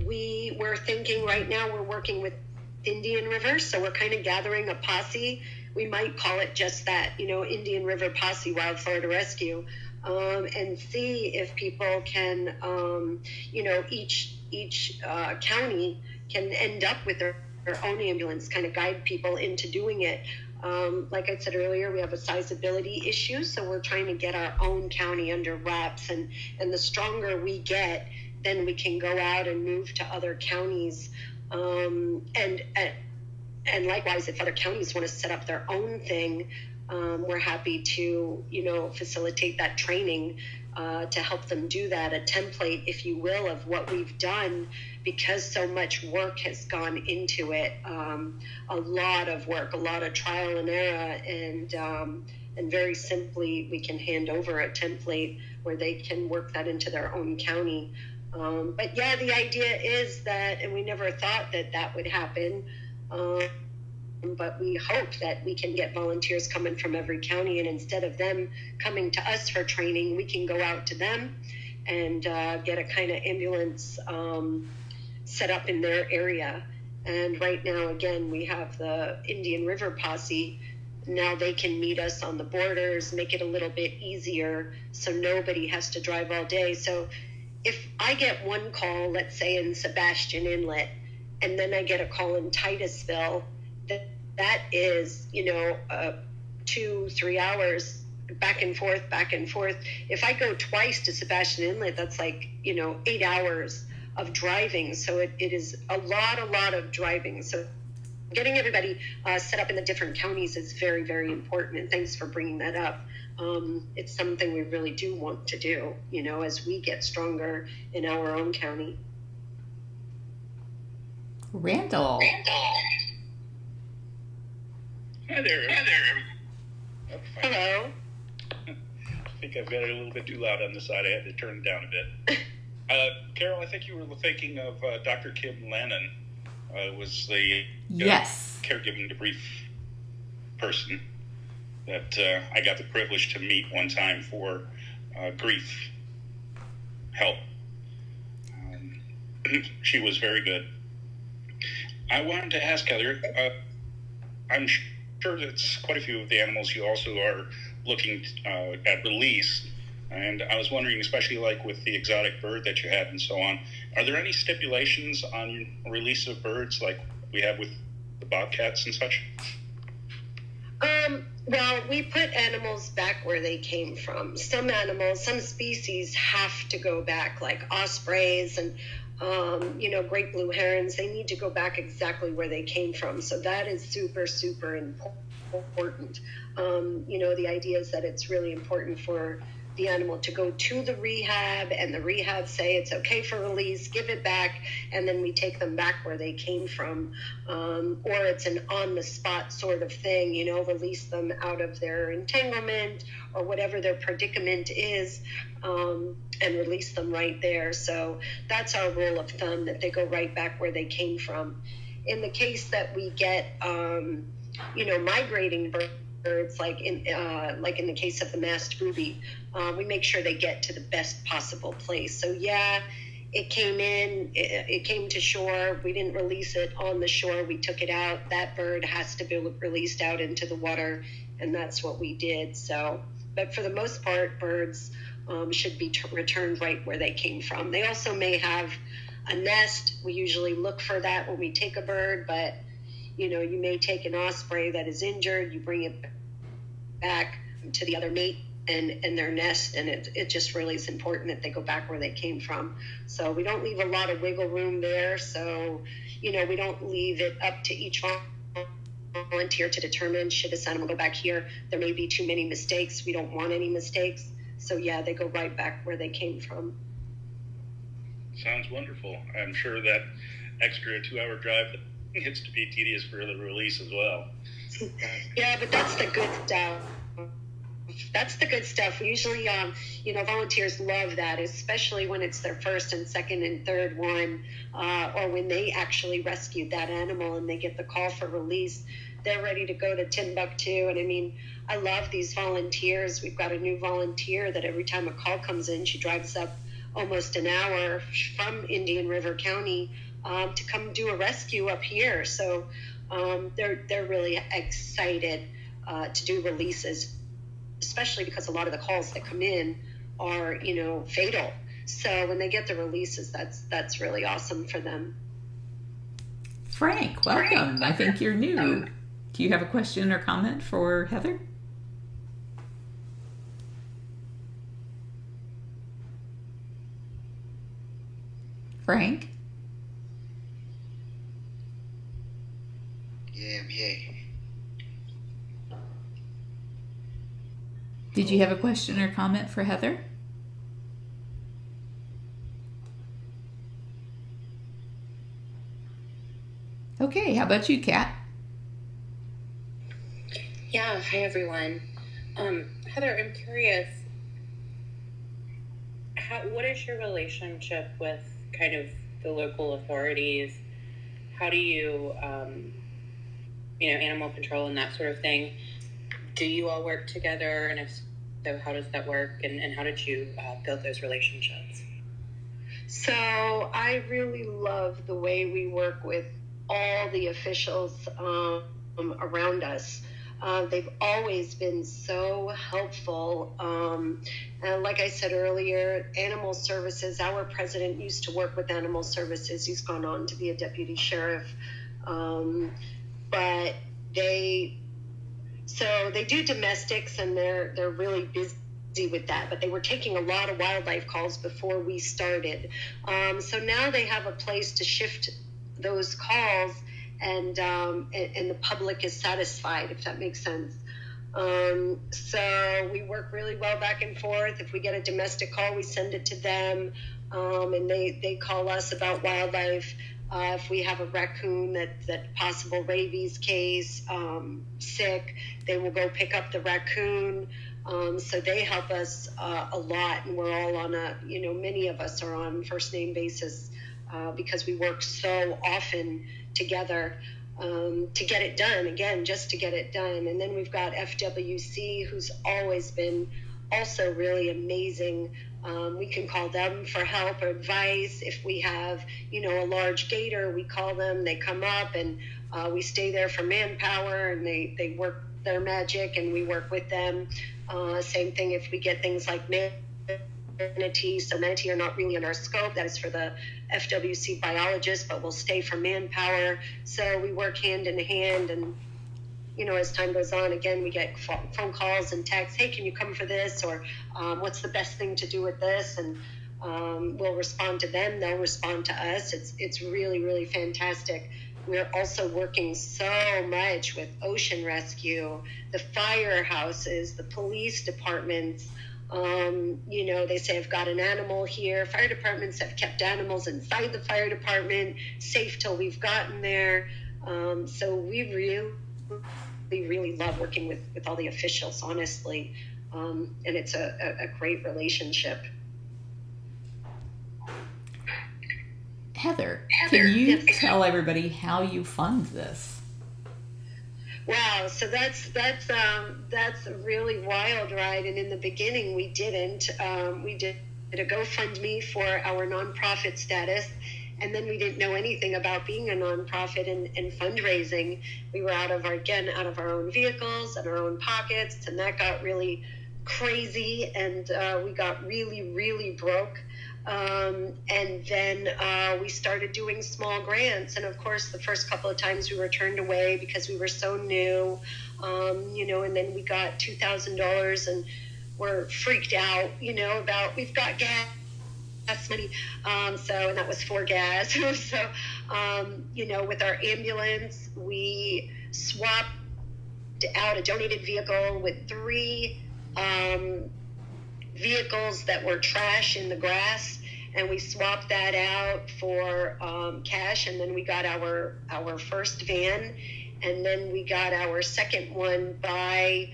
We were thinking right now we're working with Indian River, so we're kind of gathering a posse. We might call it just that, Indian River Posse Wild Florida Rescue, and see if people can, each county can end up with their own ambulance, kind of guide people into doing it. Like I said earlier, we have a sizability issue, so we're trying to get our own county under wraps, and the stronger we get, then we can go out and move to other counties, and likewise, if other counties want to set up their own thing, we're happy to, facilitate that training to help them do that, a template, if you will, of what we've done, because so much work has gone into it, a lot of work, a lot of trial and error, and very simply, we can hand over a template where they can work that into their own county. But yeah, the idea is that, and we never thought that would happen, but we hope that we can get volunteers coming from every county, and instead of them coming to us for training, we can go out to them and get a kind of ambulance set up in their area. And right now, again, we have the Indian River Posse. Now they can meet us on the borders, make it a little bit easier so nobody has to drive all day. So if I get one call, let's say in Sebastian Inlet, and then I get a call in Titusville, that is, 2-3 hours back and forth. If I go twice to Sebastian Inlet, that's like, 8 hours of driving. So it is a lot of driving. So getting everybody set up in the different counties is very, very important, and thanks for bringing that up. It's something we really do want to do, as we get stronger in our own county. Randall. Hi there. Hello. I think I've got it a little bit too loud on the side. I had to turn it down a bit. Carol, I think you were thinking of Dr. Kim Lannon. Was the yes caregiving debrief person that I got the privilege to meet one time for grief help. She was very good. I wanted to ask Heather, I'm sure that's quite a few of the animals you also are looking at release, and I was wondering, especially like with the exotic bird that you had and so on, are there any stipulations on release of birds like we have with the bobcats and such? Well, we put animals back where they came from. Some animals, some species have to go back, like ospreys and great blue herons. They need to go back exactly where they came from. So that is super, super important. The idea is that it's really important for the animal to go to the rehab, and the rehab say it's okay for release, give it back, and then we take them back where they came from. Or it's an on-the-spot sort of thing, release them out of their entanglement or whatever their predicament is, and release them right there. So that's our rule of thumb, that they go right back where they came from. In the case that we get, migrating birds, like in the case of the masked booby, we make sure they get to the best possible place. So yeah, it came to shore. We didn't release it on the shore. We took it out. That bird has to be released out into the water, and that's what we did. So, but for the most part, birds should be returned right where they came from. They also may have a nest. We usually look for that when we take a bird, but you may take an osprey that is injured, you bring it back to the other mate and their nest, and it just really is important that they go back where they came from. So we don't leave a lot of wiggle room there. So, we don't leave it up to each volunteer to determine, should this animal go back here? There may be too many mistakes. We don't want any mistakes. So yeah, they go right back where they came from. Sounds wonderful. I'm sure that extra 2-hour drive gets to be tedious for the release as well. Yeah, but that's the good stuff. That's the good stuff. Usually, volunteers love that, especially when it's their first and second and third one, or when they actually rescued that animal and they get the call for release. They're ready to go to Timbuktu. And I love these volunteers. We've got a new volunteer that every time a call comes in, she drives up almost an hour from Indian River County to come do a rescue up here. So they're really excited to do releases, especially because a lot of the calls that come in are, fatal. So when they get the releases, that's really awesome for them. Frank, welcome. I think you're new. Do you have a question or comment for Heather? Frank? Yeah, I'm here. Did you have a question or comment for Heather? Okay, how about you, Kat? Yeah, hi everyone. Heather, I'm curious, what is your relationship with kind of the local authorities? How do you, animal control and that sort of thing? Do you all work together? And if so, how does that work? And how did you build those relationships? So I really love the way we work with all the officials around us. They've always been so helpful. And like I said earlier, Animal Services, our president used to work with Animal Services. He's gone on to be a deputy sheriff. But they do domestics, and they're really busy with that. But they were taking a lot of wildlife calls before we started. So now they have a place to shift those calls, and the public is satisfied, if that makes sense. So we work really well back and forth. If we get a domestic call, we send it to them, and they call us about wildlife. If we have a raccoon that possible rabies case, sick, they will go pick up the raccoon. So they help us a lot, and we're all on many of us are on first name basis because we work so often together to get it done, again, just to get it done. And then we've got FWC, who's always been also really amazing. We can call them for help or advice. If we have, a large gator, we call them, they come up, and we stay there for manpower, and they work their magic, and we work with them. Same thing if we get things like manatee. So manatee are not really in our scope. That is for the FWC biologists, but we'll stay for manpower. So we work hand in hand, and as time goes on, again, we get phone calls and texts. Hey, can you come for this? Or what's the best thing to do with this? And we'll respond to them. They'll respond to us. It's really, really fantastic. We're also working so much with ocean rescue, the firehouses, the police departments. They say, I've got an animal here. Fire departments have kept animals inside the fire department, safe till we've gotten there. So we really love working with all the officials, honestly. And it's a great relationship. Heather, can you tell everybody how you fund this? Wow, so that's a really wild ride, and in the beginning we didn't. We did a GoFundMe for our nonprofit status, and then we didn't know anything about being a nonprofit and fundraising. We were out of our own vehicles and our own pockets, and that got really crazy, and we got really, really broke. And then we started doing small grants, and of course the first couple of times we were turned away because we were so new, and then we got $2,000 and we're freaked out, about we've got gas money, and that was for gas. So with our ambulance, we swapped out a donated vehicle with 3 vehicles that were trash in the grass, and we swapped that out for cash, and then we got our first van, and then we got our second one by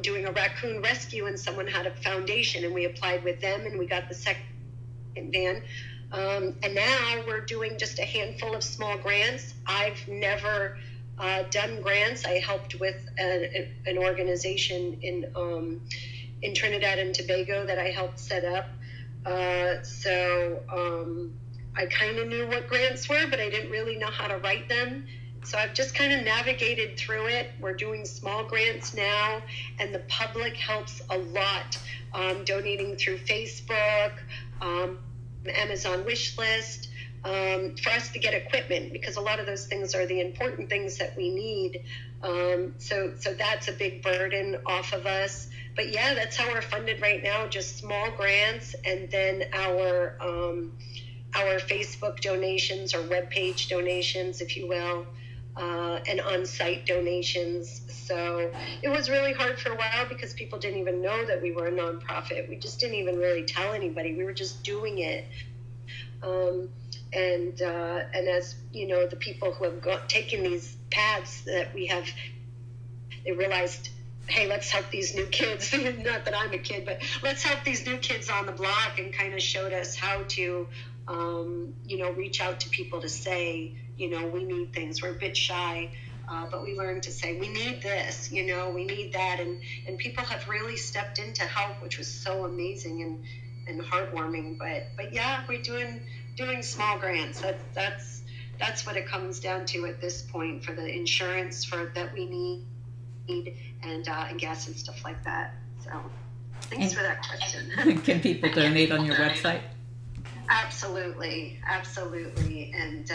doing a raccoon rescue, and someone had a foundation, and we applied with them, and we got the second van. And now we're doing just a handful of small grants. I've never done grants. I helped with an organization in Trinidad and Tobago that I helped set up. So I kind of knew what grants were, but I didn't really know how to write them. So I've just kind of navigated through it. We're doing small grants now, and the public helps a lot, donating through Facebook, Amazon wish list, for us to get equipment, because a lot of those things are the important things that we need. So that's a big burden off of us. But yeah, that's how we're funded right now, just small grants, and then our Facebook donations, or webpage donations, if you will, and on-site donations. So it was really hard for a while because people didn't even know that we were a nonprofit. We just didn't even really tell anybody. We were just doing it. And as the people who have taken these paths that we have, they realized, hey, let's help these new kids. Not that I'm a kid, but let's help these new kids on the block, and kind of showed us how to, reach out to people to say, we need things. We're a bit shy, but we learned to say, we need this, we need that. And people have really stepped in to help, which was so amazing and heartwarming. But yeah, we're doing small grants. That's what it comes down to at this point, for the insurance that we need, and gas and stuff like that. So thanks for that question. Can people donate on your website? Absolutely. And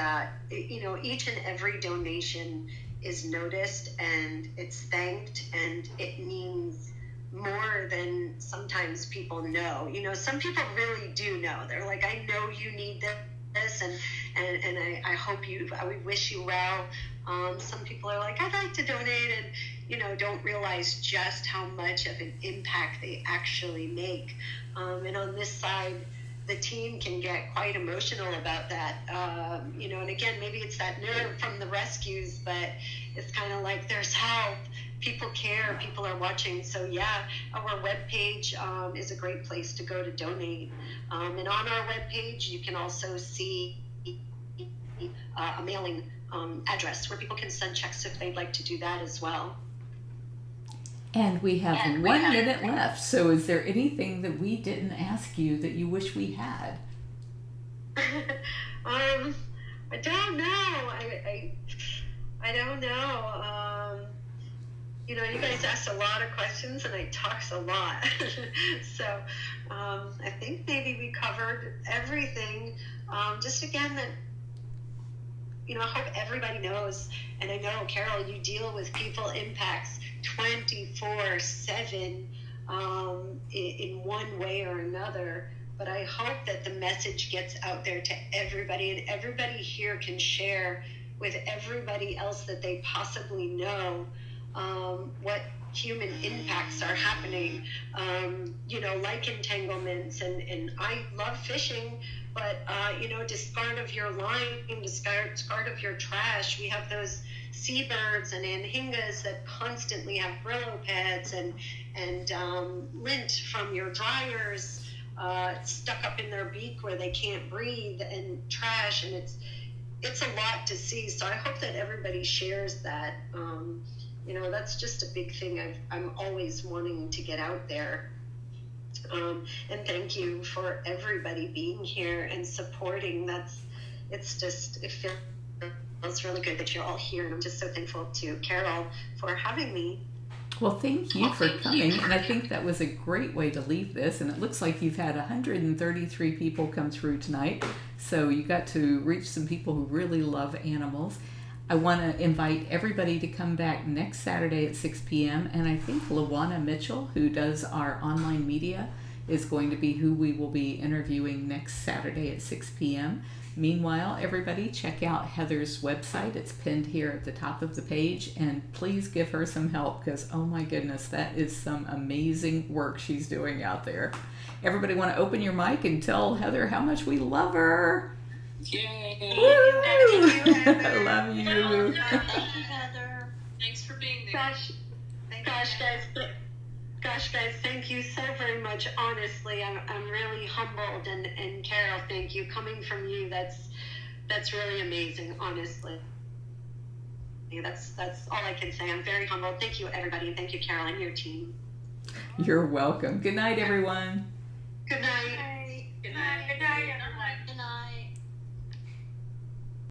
each and every donation is noticed, and it's thanked, and it means more than sometimes people know. Some people really do know. They're like, I know you need this, and and I hope we wish you well. Some people are like, I'd like to donate, and don't realize just how much of an impact they actually make. And on this side, the team can get quite emotional about that. And again, maybe it's that nerve from the rescues, but it's kind of like there's help. People care. People are watching. So yeah, our webpage is a great place to go to donate. And on our webpage, you can also see a mailing address where people can send checks if they'd like to do that as well. And we have 1 minute left. So is there anything that we didn't ask you that you wish we had? I don't know. I don't know. You guys asked a lot of questions and I talked a lot. So I think maybe we covered everything. Just again that, I hope everybody knows, and I know, Carol, you deal with people impacts 24/7 in one way or another. But I hope that the message gets out there to everybody, and everybody here can share with everybody else that they possibly know what human impacts are happening, like entanglements. And I love fishing, but, discard of your line, discard of your trash. We have those seabirds and anhingas that constantly have Brillo pads and lint from your dryers stuck up in their beak where they can't breathe, and trash, and it's a lot to see. So I hope that everybody shares that. That's just a big thing I'm always wanting to get out there. And thank you for everybody being here and supporting. It feels really good that you're all here, and I'm just so thankful to Carol for having me. Well, thank you for coming, and I think that was a great way to leave this, and it looks like you've had 133 people come through tonight, so you got to reach some people who really love animals. I want to invite everybody to come back next Saturday at 6 p.m., and I think Lawana Mitchell, who does our online media, is going to be who we will be interviewing next Saturday at 6 p.m. Meanwhile, everybody check out Heather's website. It's pinned here at the top of the page, and please give her some help, because oh my goodness, that is some amazing work she's doing out there. Everybody want to open your mic and tell Heather how much we love her. Yay! Woo! Thank you, Heather. I love you. Thank you, Heather. Thanks for being there. Gosh, guys, thank you so very much. Honestly, I'm really humbled, and Carol, thank you. Coming from you, that's really amazing. Honestly, that's all I can say. I'm very humbled. Thank you, everybody, and thank you, Carol, and your team. You're welcome. Good night, everyone. Good night. Good night, everyone.